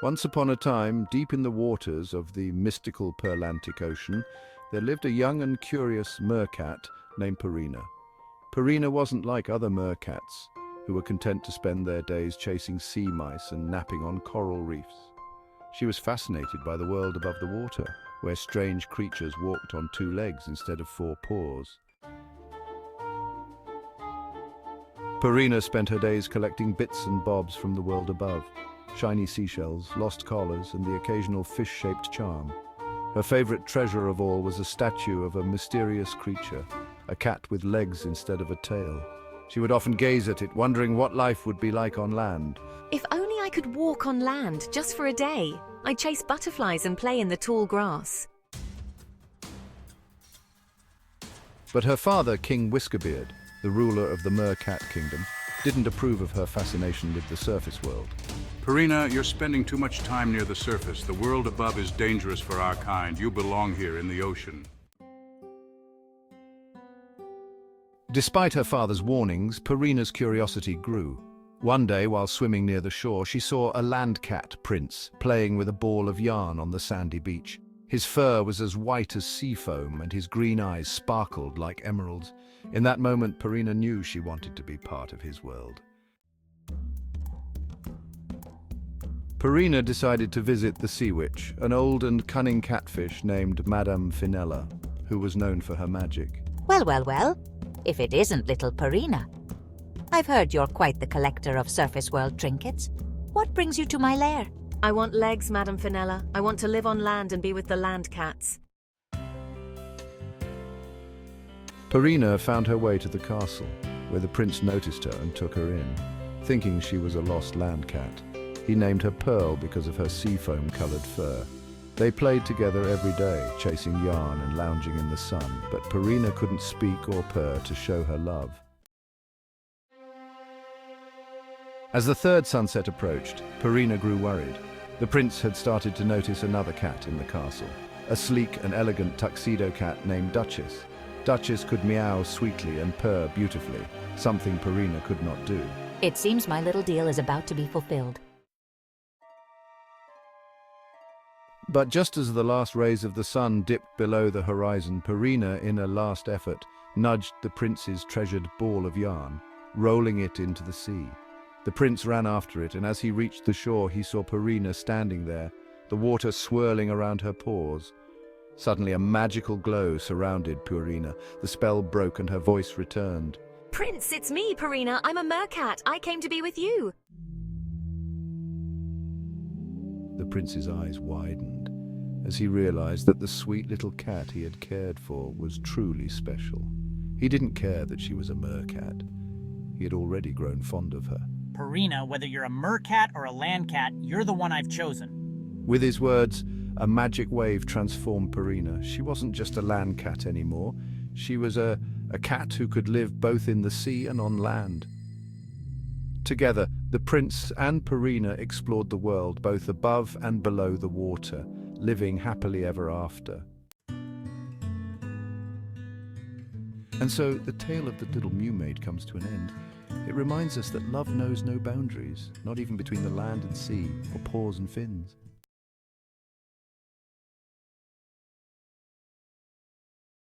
Once upon a time, deep in the waters of the mystical Perlantic Ocean, there lived a young and curious mer-cat named Purrina. Purrina wasn't like other mer-cats, who were content to spend their days chasing sea mice and napping on coral reefs. She was fascinated by the world above the water, where strange creatures walked on two legs instead of four paws. Purrina spent her days collecting bits and bobs from the world above, shiny seashells, lost collars, and the occasional fish-shaped charm. Her favorite treasure of all was a statue of a mysterious creature, a cat with legs instead of a tail. She would often gaze at it, wondering what life would be like on land. If only I could walk on land, just for a day. I'd chase butterflies and play in the tall grass. But her father, King Whiskerbeard, the ruler of the mer-cat kingdom, didn't approve of her fascination with the surface world. Purrina, you're spending too much time near the surface. The world above is dangerous for our kind. You belong here in the ocean. Despite her father's warnings, Purrina's curiosity grew. One day, while swimming near the shore, she saw a land cat prince playing with a ball of yarn on the sandy beach. His fur was as white as sea foam, and his green eyes sparkled like emeralds. In that moment, Purrina knew she wanted to be part of his world. Purrina decided to visit the sea witch, an old and cunning catfish named Madame Finella, who was known for her magic. Well, if it isn't little Purrina. I've heard you're quite the collector of surface world trinkets. What brings you to my lair? I want legs, Madame Finella. I want to live on land and be with the land cats. Purrina found her way to the castle, where the prince noticed her and took her in. Thinking she was a lost land cat, he named her Pearl because of her seafoam-colored fur. They played together every day, chasing yarn and lounging in the sun, but Purrina couldn't speak or purr to show her love. As the third sunset approached, Purrina grew worried. The prince had started to notice another cat in the castle, a sleek and elegant tuxedo cat named Duchess. Duchess could meow sweetly and purr beautifully, something Purrina could not do. It seems my little deal is about to be fulfilled. But just as the last rays of the sun dipped below the horizon, Purrina, in a last effort, nudged the prince's treasured ball of yarn, rolling it into the sea. The prince ran after it, and as he reached the shore, he saw Purrina standing there, the water swirling around her paws. Suddenly, a magical glow surrounded Purrina. The spell broke and her voice returned. Prince, it's me, Purrina. I'm a mer-cat. I came to be with you. The prince's eyes widened as he realized that the sweet little cat he had cared for was truly special. He didn't care that she was a mer-cat. He had already grown fond of her. Purrina, whether you're a mer-cat or a land cat, you're the one I've chosen. With his words, a magic wave transformed Purrina. She wasn't just a land cat anymore. She was a cat who could live both in the sea and on land. Together, the prince and Purrina explored the world, both above and below the water, living happily ever after. And so, the tale of the Little Mewmaid comes to an end. It reminds us that love knows no boundaries, not even between the land and sea, or paws and fins.